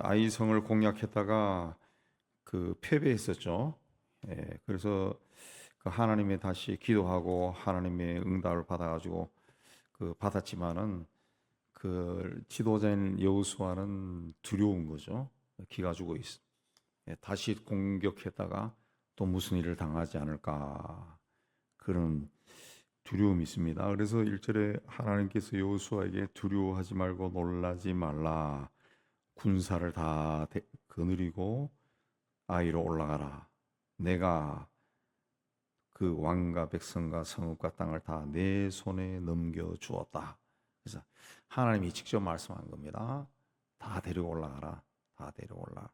아이성을 공략했다가 패배했었죠. 그래서 하나님의 다시 기도하고 하나님의 응답을 받아가지고 받았지만은 지도자인 여호수아는 두려운 거죠. 기가 죽어 있어. 다시 공격했다가 또 무슨 일을 당하지 않을까 그런 두려움이 있습니다. 그래서 1절에 하나님께서 여호수아에게 두려워하지 말고 놀라지 말라. 군사를 다 거느리고 아이로 올라가라. 내가 그 왕과 백성과 성읍과 땅을 다 내 손에 넘겨 주었다. 그래서 하나님이 직접 말씀한 겁니다. 다 데리고 올라가라. 다 데리고 올라.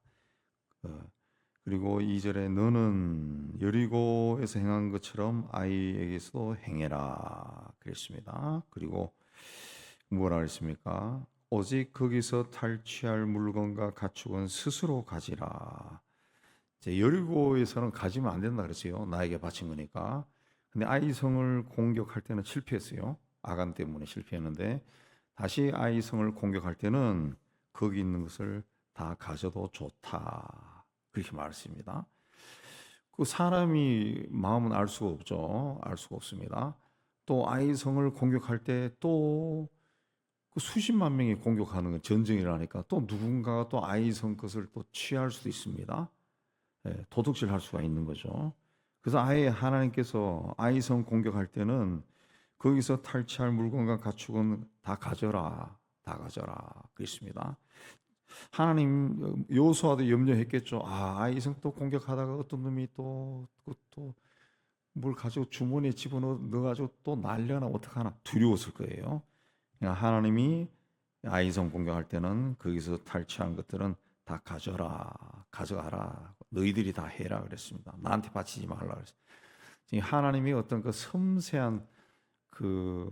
그리고 2절에 너는 여리고에서 행한 것처럼 아이에게서도 행해라 그랬습니다. 그리고 뭐라 그랬습니까? 오직 거기서 탈취할 물건과 가축은 스스로 가지라. 여리고에서는 가지면 안 된다 그랬어요. 나에게 바친 거니까. 근데 아이성을 공격할 때는 실패했어요. 아간 때문에 실패했는데 다시 아이성을 공격할 때는 거기 있는 것을 다 가져도 좋다. 그렇게 말했습니다. 사람이 마음은 알 수가 없죠. 알 수가 없습니다. 또 아이성을 공격할 때 또 수십만 명이 공격하는 건 전쟁이라니까 또 누군가가 또 아이성 것을 또 취할 수도 있습니다. 도둑질 할 수가 있는 거죠. 그래서 아예 하나님께서 아이성 공격할 때는 거기서 탈취할 물건과 가축은 다 가져라. 다 가져라. 그랬습니다. 하나님 여호수아도 염려했겠죠. 아이성 또 공격하다가 어떤 놈이 또 뭘 가지고 주머니에 집어넣어가지고 또 날려나 어떡하나 두려웠을 거예요. 그러니까 하나님이 아이성 공격할 때는 거기서 탈취한 것들은 다 가져가라. 너희들이 다 해라 그랬습니다. 나한테 바치지 말라 그랬어요. 하나님이 어떤 섬세한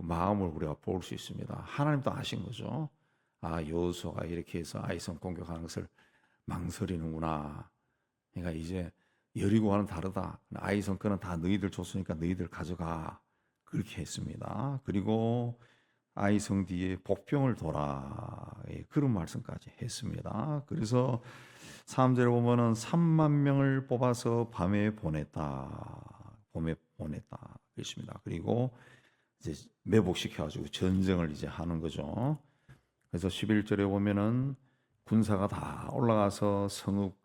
마음을 우리가 볼 수 있습니다. 하나님도 아신 거죠. 여호수아가 이렇게 해서 아이성 공격하는 것을 망설이는구나. 그러니까 이제 여리고와는 다르다. 아이성 거는 다 너희들 줬으니까 너희들 가져가. 그렇게 했습니다. 그리고 아이성 뒤에 복병을 둬라. 그런 말씀까지 했습니다. 그래서 3절에 보면은 3만 명을 뽑아서 밤에 보냈다. 봄에 보냈다. 그렇습니다. 그리고 이제 매복시켜가지고 전쟁을 이제 하는 거죠. 그래서 11절에 보면은 군사가 다 올라가서 성읍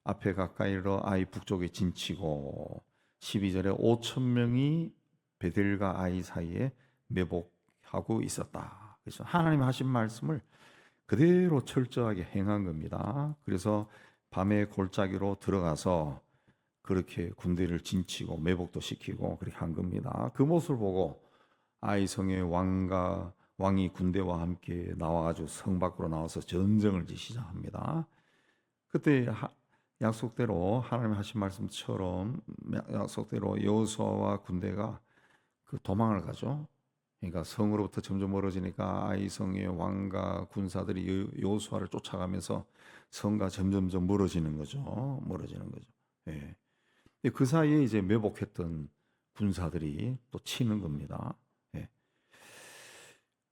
앞에 가까이로 아이 북쪽에 진치고 12절에 5천 명이 베델과 아이 사이에 매복하고 있었다. 그래서 하나님 하신 말씀을 그대로 철저하게 행한 겁니다. 그래서 밤에 골짜기로 들어가서 그렇게 군대를 진치고 매복도 시키고 그렇게 한 겁니다. 그 모습을 보고 아이성의 왕이 군대와 함께 나와가지고 성 밖으로 나와서 전쟁을 시작합니다. 그때 약속대로 하나님 하신 말씀처럼 약속대로 여호수아와 군대가 도망을 가죠. 그러니까 성으로부터 점점 멀어지니까 아이성의 왕과 군사들이 여호수아를 쫓아가면서 성과 점점점 멀어지는 거죠. 멀어지는 거죠. 예. 그 사이에 이제 매복했던 군사들이 또 치는 겁니다. 예.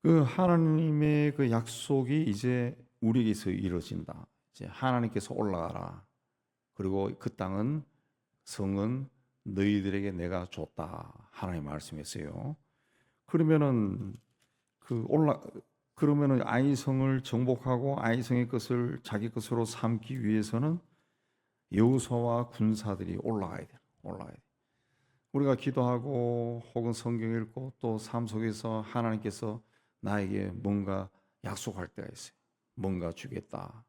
하나님의 약속이 이제 우리에게서 이루어진다. 이제 하나님께서 올라가라. 그리고 그 땅은 성은 너희들에게 내가 줬다. 하나님 말씀했어요. 그러면은 그러면은 아이성을 정복하고 아이성의 것을 자기 것으로 삼기 위해서는 여호수아와 군사들이 올라가야 돼. 올라가야 돼. 우리가 기도하고 혹은 성경 읽고 또 삶 속에서 하나님께서 나에게 뭔가 약속할 때가 있어요. 뭔가 주겠다.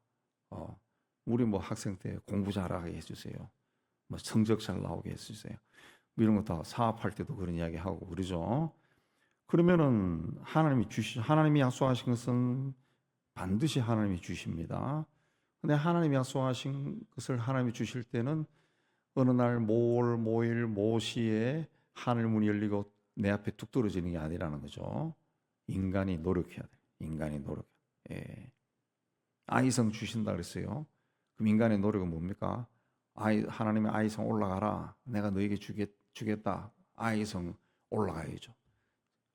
우리 학생 때 공부 잘하게 해주세요. 성적 잘 나오게 해주세요. 이런 거 다 사업할 때도 그런 이야기 하고 그러죠. 그러면은 하나님이 약속하신 것은 반드시 하나님이 주십니다. 근데 하나님이 약속하신 것을 하나님이 주실 때는 어느 날 모일 모시에 하늘 문이 열리고 내 앞에 뚝 떨어지는 게 아니라는 거죠. 인간이 노력해야 돼. 인간이 노력. 예. 아이성 주신다 그랬어요. 그럼 인간의 노력은 뭡니까? 하나님의 아이성 올라가라. 내가 너에게 주겠다. 아이성 올라가야죠.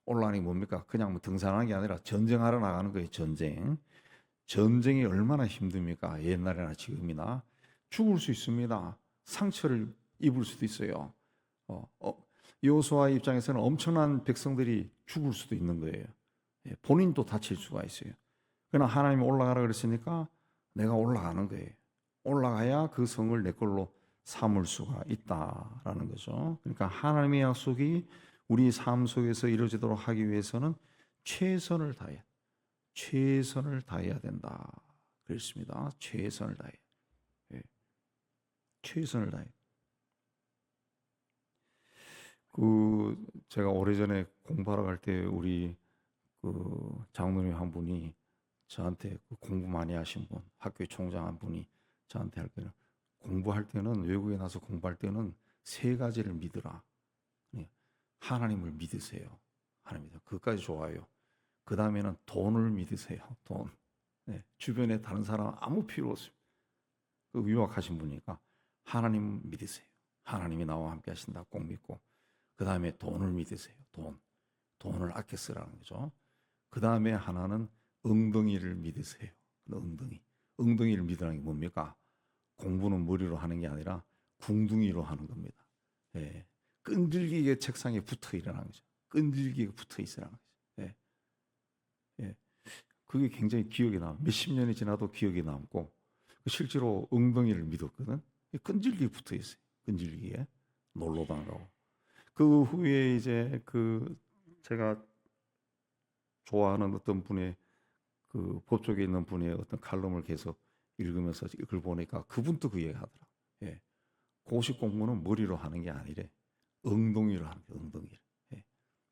올라가는 게 뭡니까? 그냥 등산하는 게 아니라 전쟁하러 나가는 거예요. 전쟁. 전쟁이 얼마나 힘듭니까? 옛날이나 지금이나 죽을 수 있습니다. 상처를 입을 수도 있어요. 여호수아 입장에서는 엄청난 백성들이 죽을 수도 있는 거예요. 예, 본인도 다칠 수가 있어요. 그러나 하나님이 올라가라 그랬으니까 내가 올라가는 거예요. 올라가야 그 성을 내 걸로 삼을 수가 있다라는 거죠. 그러니까 하나님의 약속이 우리 삶 속에서 이루어지도록 하기 위해서는 최선을 다해야 된다. 그렇습니다. 최선을 다해. 예, 최선을 다해. 제가 오래전에 공부하러 갈 때 우리 장로님 한 분이 저한테 공부 많이 하신 분, 학교의 총장 한 분이 저한테 할 때는 공부할 때는 외국에 나서 공부할 때는 세 가지를 믿으라. 예, 하나님을 믿으세요. 하나님 믿어. 그것까지 좋아요. 그 다음에는 돈을 믿으세요. 돈. 네, 주변에 다른 사람 아무 필요 없습니다. 그 유학하신 분이니까 하나님 믿으세요. 하나님이 나와 함께 하신다. 꼭 믿고. 그 다음에 돈을 믿으세요. 돈을 아껴 쓰라는 거죠. 그 다음에 하나는 엉덩이를 믿으세요. 엉덩이를 믿으라는 게 뭡니까? 공부는 머리로 하는 게 아니라 궁둥이로 하는 겁니다. 예. 끈질기게 책상에 붙어 있으라는 거죠. 끈질기게 붙어 있으라는 거죠. 예. 예. 그게 굉장히 기억에 남아. 몇십 년이 지나도 기억에 남고, 실제로 엉덩이를 믿었거든. 끈질기게 붙어 있어요. 끈질기게. 놀러도 안 가고. 그 후에 이제 제가 좋아하는 어떤 분의 법조계 있는 분의 어떤 칼럼을 계속 읽으면서 그걸 보니까 그분도 그 얘기 하더라. 예. 고시 공부는 머리로 하는 게 아니래. 엉덩이로 하는 게 엉덩이를. 예.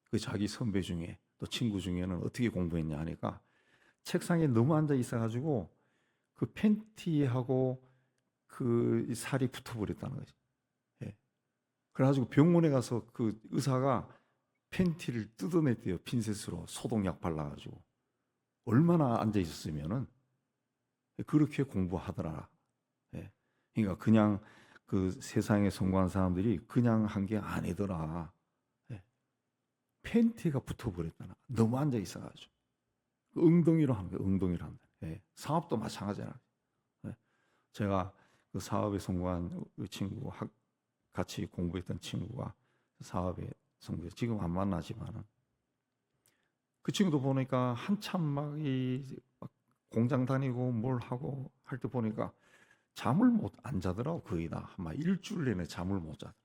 그 자기 선배 중에 또 친구 중에는 어떻게 공부했냐 하니까 책상에 너무 앉아 있어가지고 그 팬티하고 그 살이 붙어버렸다는 거지. 예. 그래가지고 병원에 가서 그 의사가 팬티를 뜯어냈대요. 핀셋으로 소독약 발라가지고. 얼마나 앉아 있었으면은 그렇게 공부하더라. 예. 그러니까 그냥 그 세상에 성공한 사람들이 그냥 한 게 아니더라. 예. 팬티가 붙어버렸다나. 너무 앉아 있어가지고. 엉덩이로 하는 거예요. 엉덩이로 한다. 예. 사업도 마찬가지잖아. 예. 제가 그 사업에 성공한 그 친구, 같이 공부했던 친구가 사업에 성공해 지금 안 만나지만은 그 친구도 보니까 한참 막 공장 다니고 뭘 하고 할 때 보니까 잠을 안 자더라고. 거의 다 아마 일주일 내내 잠을 못 자더라.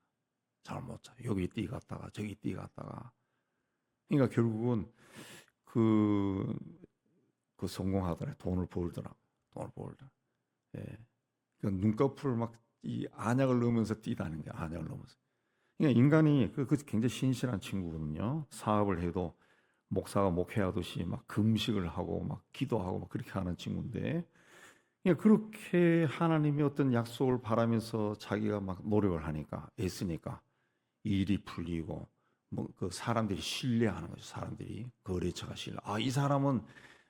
잠을 못 자. 여기 뛰갔다가 저기 뛰갔다가. 그러니까 결국은 그 성공하더라. 돈을 벌더라. 예. 그 눈꺼풀 막 이 안약을 넣으면서 뛰다는 게 안약을 넣으면서. 그러니까 인간이 굉장히 신실한 친구거든요. 사업을 해도 목사가 목회하듯이 막 금식을 하고 막 기도하고 막 그렇게 하는 친구인데, 그러니까 그렇게 하나님의 어떤 약속을 바라면서 자기가 막 노력을 하니까 애쓰니까 일이 풀리고 뭐 그 사람들이 신뢰하는 거죠. 사람들이 거래처가 신뢰. 아, 이 사람은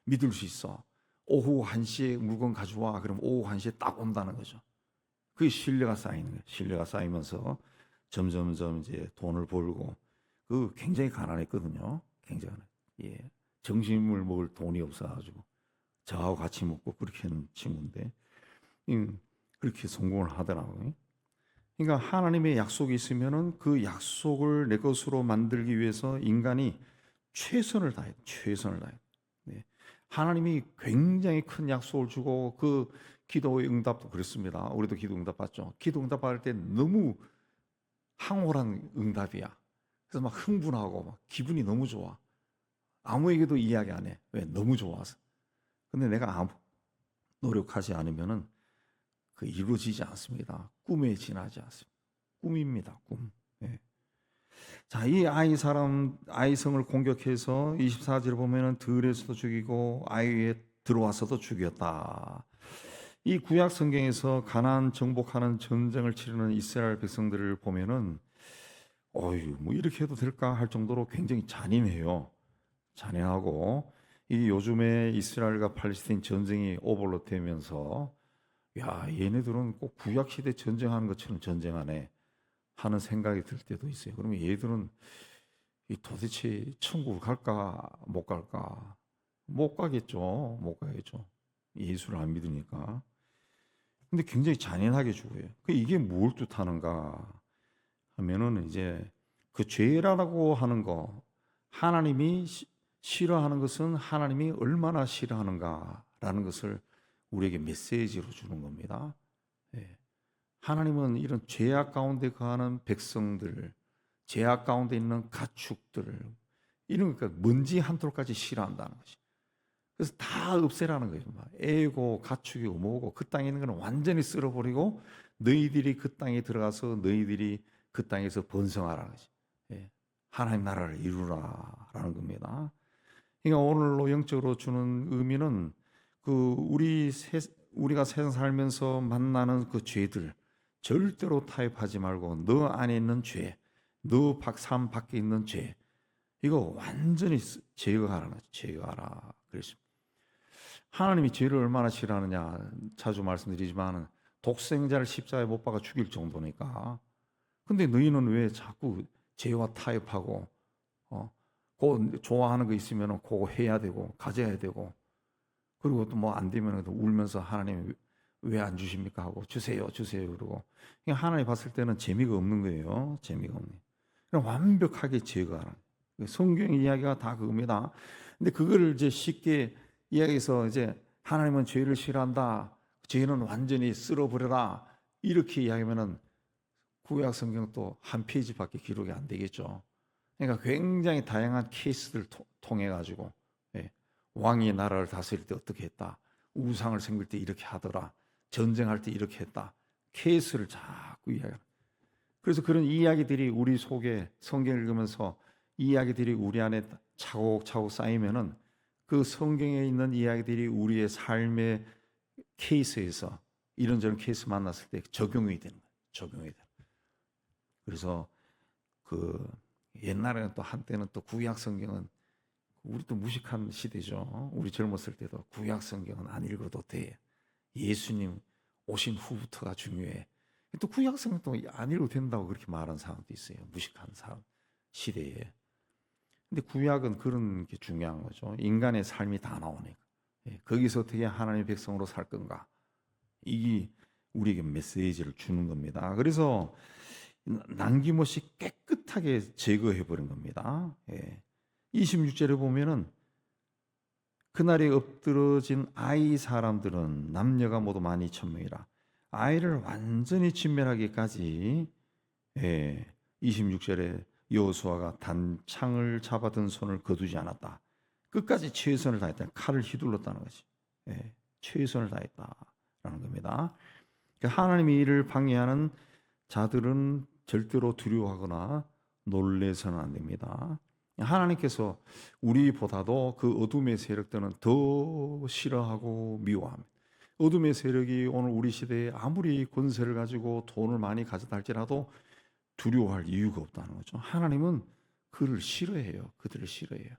믿을 수 있어. 오후 1시에 물건 가져와. 그럼 오후 1시에 딱 온다는 거죠. 그게 신뢰가 쌓이는 거예요. 신뢰가 쌓이면서 점점점 이제 돈을 벌고 굉장히 가난했거든요. 굉장히 예. 점심을 먹을 돈이 없어가지고 저하고 같이 먹고 그렇게 하는 친구인데 그렇게 성공을 하더라고요. 그러니까 하나님의 약속이 있으면은 그 약속을 내 것으로 만들기 위해서 인간이 최선을 다해. 네. 하나님이 굉장히 큰 약속을 주고 그 기도의 응답도 그렇습니다. 우리도 기도 응답 받죠. 기도 응답 받을 때 너무 황홀한 응답이야. 그래서 막 흥분하고 막 기분이 너무 좋아. 아무에게도 이야기 안 해. 왜? 너무 좋아서. 근데 내가 아무 노력하지 않으면은 이루어지지 않습니다. 꿈에 지나지 않습니다. 꿈입니다. 꿈. 예. 자, 이 아이성을 공격해서 24절을 보면은 들에서도 죽이고 아이에 들어와서도 죽였다. 이 구약 성경에서 가나안 정복하는 전쟁을 치르는 이스라엘 백성들을 보면은 어휴, 뭐 이렇게 해도 될까 할 정도로 굉장히 잔인해요. 잔인하고 이 요즘에 이스라엘과 팔레스타인 전쟁이 오버로드 되면서 야, 얘네들은 꼭 구약 시대 전쟁하는 것처럼 전쟁하네 하는 생각이 들 때도 있어요. 그러면 얘들은 도대체 천국을 갈까 못 갈까? 못 가겠죠. 예수를 안 믿으니까. 근데 굉장히 잔인하게 죽어요. 이게 뭘 뜻하는가 하면은 이제 그 죄라고 하는 거, 하나님이 싫어하는 것은 하나님이 얼마나 싫어하는가라는 것을 우리에게 메시지로 주는 겁니다. 예. 하나님은 이런 죄악 가운데 거하는 백성들, 죄악 가운데 있는 가축들, 이런 거 먼지 한 톨까지 싫어한다는 것이. 그래서 다 없애라는 거예요. 애고 가축이고 뭐고 그 땅에 있는 거는 완전히 쓸어버리고 너희들이 그 땅에 들어가서 너희들이 그 땅에서 번성하라는 거지. 예. 하나님 나라를 이루라라는 겁니다. 그러니까 오늘로 영적으로 주는 의미는 우리가 세상 살면서 만나는 그 죄들 절대로 타협하지 말고 너 안에 있는 죄, 너 삶 밖에 있는 죄 이거 완전히 제거하라는 거죠. 제거하라. 그랬습니다. 하나님이 죄를 얼마나 싫어하느냐 자주 말씀드리지만 독생자를 십자가에 못 박아 죽일 정도니까. 근데 너희는 왜 자꾸 죄와 타협하고 그 좋아하는 거 있으면 그거 해야 되고 가져야 되고 그리고 또 뭐 안 되면 울면서 하나님 왜 안 주십니까 하고 주세요 그러고 하나님 봤을 때는 재미가 없는 거예요. 재미가 없네. 그럼 완벽하게 제거하라. 성경 이야기가 다 그겁니다. 근데 그거를 이제 쉽게 이야기해서 이제 하나님은 죄를 싫어한다. 죄는 완전히 쓸어버려라. 이렇게 이야기하면은 구약 성경 또 한 페이지밖에 기록이 안 되겠죠. 그러니까 굉장히 다양한 케이스들을 통해 가지고 왕이 나라를 다스릴 때 어떻게 했다. 우상을 섬길 때 이렇게 하더라. 전쟁할 때 이렇게 했다. 케이스를 자꾸 이야기합니다. 그래서 그런 이야기들이 우리 속에 성경을 읽으면서 이야기들이 우리 안에 차곡차곡 쌓이면은 그 성경에 있는 이야기들이 우리의 삶의 케이스에서 이런저런 케이스 만났을 때 적용이 되는 거예요. 적용이 되는 거예요. 그래서 그 옛날에는 또 한때는 또 구약 성경은 우리 또 무식한 시대죠. 우리 젊었을 때도 구약 성경은 안 읽어도 돼. 예수님 오신 후부터가 중요해. 또 구약 성경도 안 읽어도 된다고 그렇게 말하는 사람도 있어요. 무식한 사람 시대에. 근데 구약은 그런 게 중요한 거죠. 인간의 삶이 다 나오니까. 거기서 어떻게 하나님의 백성으로 살 건가? 이게 우리에게 메시지를 주는 겁니다. 그래서 남김없이 깨끗하게 제거해 버린 겁니다. 26절에 보면은 그날에 엎드러진 아이 사람들은 남녀가 모두 12,000명이라. 아이를 완전히 진멸하기까지 26절에 여호수아가 단창을 잡아든 손을 거두지 않았다. 끝까지 최선을 다했다. 칼을 휘둘렀다는 것이. 최선을 다했다라는 겁니다. 하나님의 일을 방해하는 자들은 절대로 두려워하거나 놀래서는 안 됩니다. 하나님께서 우리보다도 그 어둠의 세력들은 더 싫어하고 미워합니다. 어둠의 세력이 오늘 우리 시대에 아무리 권세를 가지고 돈을 많이 가졌다 할지라도 두려워할 이유가 없다는 거죠. 하나님은 그를 싫어해요. 그들을 싫어해요.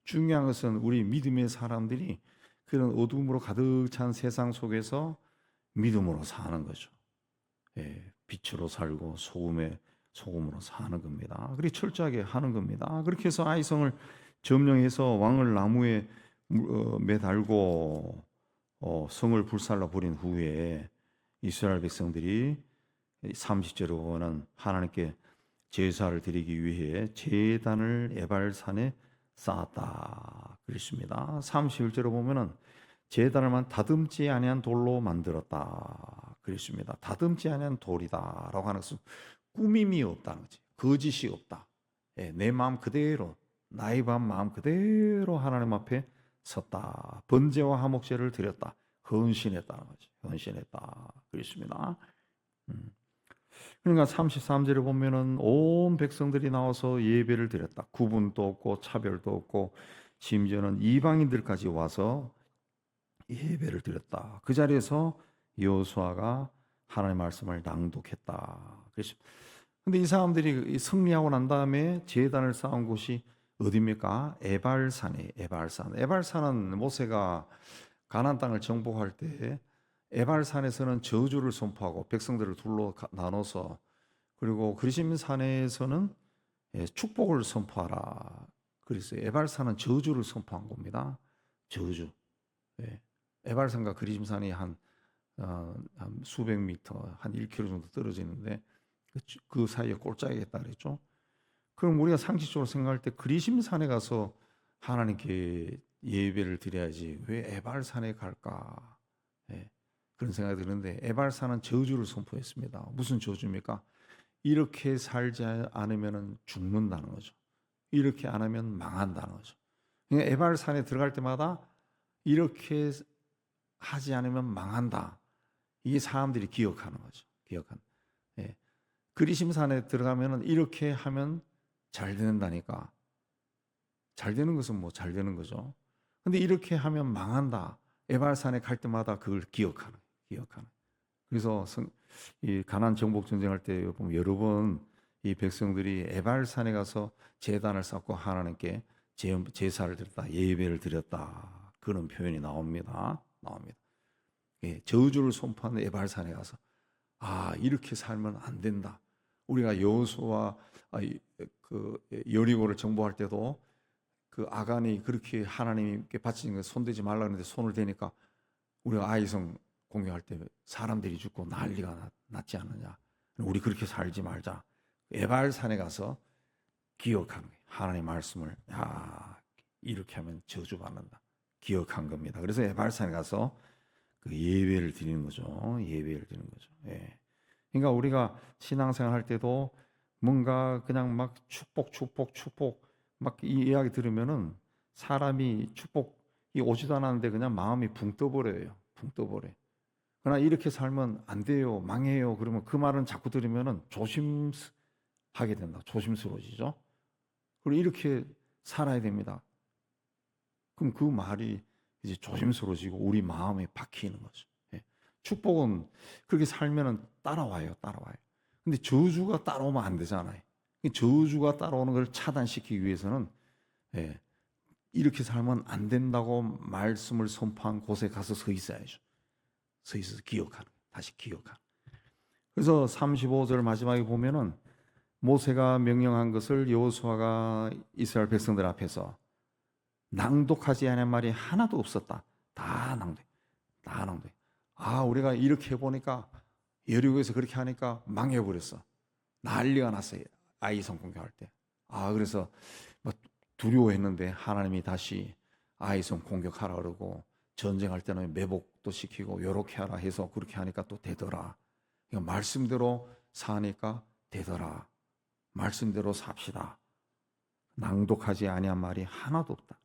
중요한 것은 우리 믿음의 사람들이 그런 어둠으로 가득 찬 세상 속에서 믿음으로 사는 거죠. 빛으로 살고 소금으로 사는 겁니다. 그렇게 철저하게 하는 겁니다. 그렇게 해서 아이성을 점령해서 왕을 나무에 매달고 성을 불살라 버린 후에 이스라엘 백성들이 30절에 보면 하나님께 제사를 드리기 위해 제단을 에발산에 쌓았다 그랬습니다. 31절에 보면은 제단을만 다듬지 아니한 돌로 만들었다 그랬습니다. 다듬지 아니한 돌이다라고 하는 것은 꾸밈이 없다는 거지. 거짓이 없다. 내 마음 그대로 나의 마음 그대로 하나님 앞에 섰다. 번제와 화목제를 드렸다. 헌신했다는 거지. 헌신했다 그랬습니다. 그러니까 33절에 보면은 온 백성들이 나와서 예배를 드렸다. 구분도 없고 차별도 없고 심지어는 이방인들까지 와서 예배를 드렸다. 그 자리에서 여호수아가 하나님의 말씀을 낭독했다. 그런데 이 사람들이 승리하고 난 다음에 제단을 쌓은 곳이 어디입니까? 에발산이에요. 에발산. 에발산은 모세가 가나안 땅을 정복할 때 에발산에서는 저주를 선포하고 백성들을 둘로 나눠서 그리고 그리심 산에서는 축복을 선포하라. 그래서 에발산은 저주를 선포한 겁니다. 저주. 에발산과 그리심산이 한 수백 미터, 한 1km 정도 떨어지는데 그 사이에 꼴짝이겠다 그랬죠. 그럼 우리가 상식적으로 생각할 때 그리심산에 가서 하나님께 예배를 드려야지 왜 에발산에 갈까? 예, 그런 생각이 드는데 에발산은 저주를 선포했습니다. 무슨 저주입니까? 이렇게 살지 않으면 죽는다는 거죠. 이렇게 안 하면 망한다는 거죠. 그러니까 에발산에 들어갈 때마다 이렇게 하지 않으면 망한다. 이게 사람들이 기억하는 거죠. 예. 그리심산에 들어가면은 이렇게 하면 잘 된다니까. 잘 되는 것은 뭐 잘 되는 거죠. 근데 이렇게 하면 망한다. 에발산에 갈 때마다 그걸 기억하는. 그래서 이 가나안 정복 전쟁할 때 보면 여러 번 이 백성들이 에발산에 가서 제단을 쌓고 하나님께 제사를 드렸다, 예배를 드렸다 그런 표현이 나옵니다. 예, 저주를 선포하는 에발산에 가서 이렇게 살면 안 된다. 우리가 여호수아 그 여리고를 정복할 때도 그 아간이 그렇게 하나님께 바치는 거 손대지 말라 그러는데 손을 대니까 우리가 아이성 공격할 때 사람들이 죽고 난리가 났지 않느냐. 우리 그렇게 살지 말자. 에발산에 가서 기억하는 거예요. 하나님의 말씀을 이렇게 하면 저주받는다. 기억한 겁니다. 그래서 에발산에 가서 그 예배를 드리는 거죠. 예. 그러니까 우리가 신앙생활 할 때도 뭔가 그냥 막 축복 막 이 이야기 들으면은 사람이 축복이 오지도 않았는데 그냥 마음이 붕 떠버려요. 그러나 이렇게 살면 안 돼요. 망해요. 그러면 그 말은 자꾸 들으면은 조심하게 된다. 조심스러워지죠. 그리고 이렇게 살아야 됩니다. 그럼 그 말이 이제 조심스러워지고 우리 마음에 박히는 거죠. 예. 축복은 그렇게 살면은 따라와요. 근데 저주가 따라오면 안 되잖아요. 저주가 따라오는 걸 차단시키기 위해서는 이렇게 살면 안 된다고 말씀을 선포한 곳에 가서 서 있어야죠. 서 있어서 다시 기억하는. 그래서 35절 마지막에 보면은 모세가 명령한 것을 여호수아가 이스라엘 백성들 앞에서 낭독하지 않은 말이 하나도 없었다. 다 낭독. 우리가 이렇게 해보니까 여리고에서 그렇게 하니까 망해버렸어. 난리가 났어요. 아이성 공격할 때. 그래서 뭐 두려워했는데 하나님이 다시 아이성 공격하라 그러고 전쟁할 때는 매복도 시키고 요렇게 하라 해서 그렇게 하니까 또 되더라. 그러니까 말씀대로 사니까 되더라. 말씀대로 삽시다. 낭독하지 아니한 말이 하나도 없다.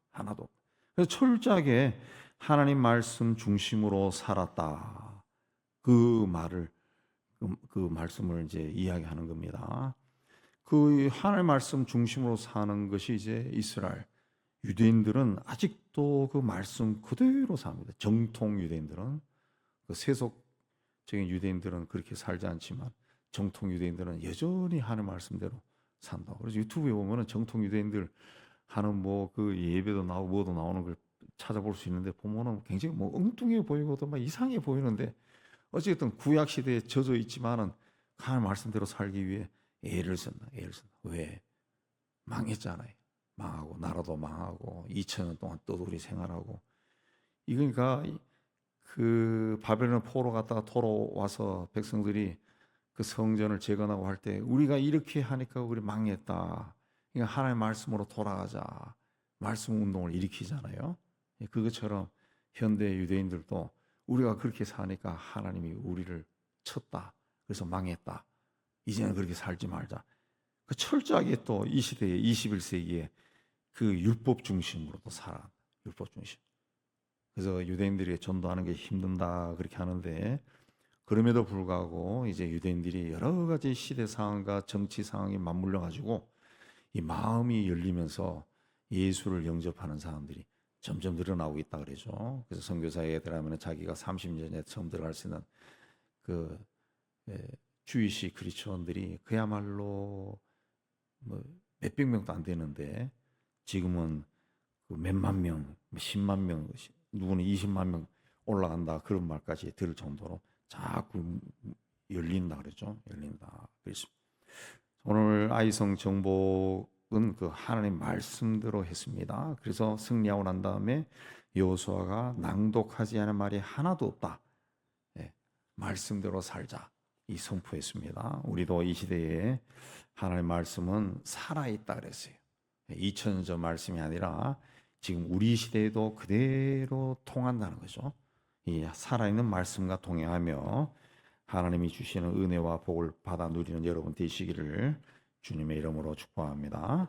그래서 철저하게 하나님 말씀 중심으로 살았다. 그 말씀을 이제 이야기하는 겁니다. 그 하나님 말씀 중심으로 사는 것이 이제 이스라엘 유대인들은 아직도 그 말씀 그대로 삽니다. 정통 유대인들은 그 세속적인 유대인들은 그렇게 살지 않지만 정통 유대인들은 여전히 하나님 말씀대로 산다. 그래서 유튜브에 보면은 정통 유대인들 하는 뭐 그 예배도 나오고 뭐도 나오는 걸 찾아볼 수 있는데 보면은 굉장히 뭐 엉뚱해 보이고도 막 이상해 보이는데 어쨌든 구약 시대에 젖어 있지만은 하나님 말씀대로 살기 위해 애를 쓴다. 왜? 망했잖아요. 망하고 나라도 망하고 2000년 동안 떠돌이 생활하고 이러니까 그 바벨론 포로 갔다가 돌아와서 백성들이 그 성전을 재건하고 할 때 우리가 이렇게 하니까 우리 망했다. 그러니까 하나님의 말씀으로 돌아가자. 말씀 운동을 일으키잖아요. 그것처럼 현대 유대인들도 우리가 그렇게 사니까 하나님이 우리를 쳤다. 그래서 망했다. 이제는 그렇게 살지 말자. 그 철저하게 또 이 시대에 21세기에 그 율법 중심으로 또 살아. 율법 중심. 그래서 유대인들이 전도하는 게 힘든다 그렇게 하는데 그럼에도 불구하고 이제 유대인들이 여러 가지 시대 상황과 정치 상황이 맞물려 가지고 이 마음이 열리면서 예수를 영접하는 사람들이 점점 늘어나고 있다 그러죠. 그래서 선교사에 들어가면 자기가 30년 전에 처음 들어갈 수 있는 그 주이시 크리스천들이 그야말로 뭐 몇백 명도 안 되는데 지금은 그 몇만 명, 10만 명, 누구는 20만 명 올라간다 그런 말까지 들을 정도로 자꾸 열린다 그랬죠. 그래서 오늘 아이성 정복은 그 하나님 말씀대로 했습니다. 그래서 승리하고 난 다음에 여호수아가 낭독하지 않은 말이 하나도 없다. 예, 말씀대로 살자. 이 선포했습니다. 우리도 이 시대에 하나님의 말씀은 살아있다 그랬어요. 2000년 전 말씀이 아니라 지금 우리 시대에도 그대로 통한다는 거죠. 이 살아있는 말씀과 동행하며 하나님이 주시는 은혜와 복을 받아 누리는 여러분 되시기를 주님의 이름으로 축복합니다.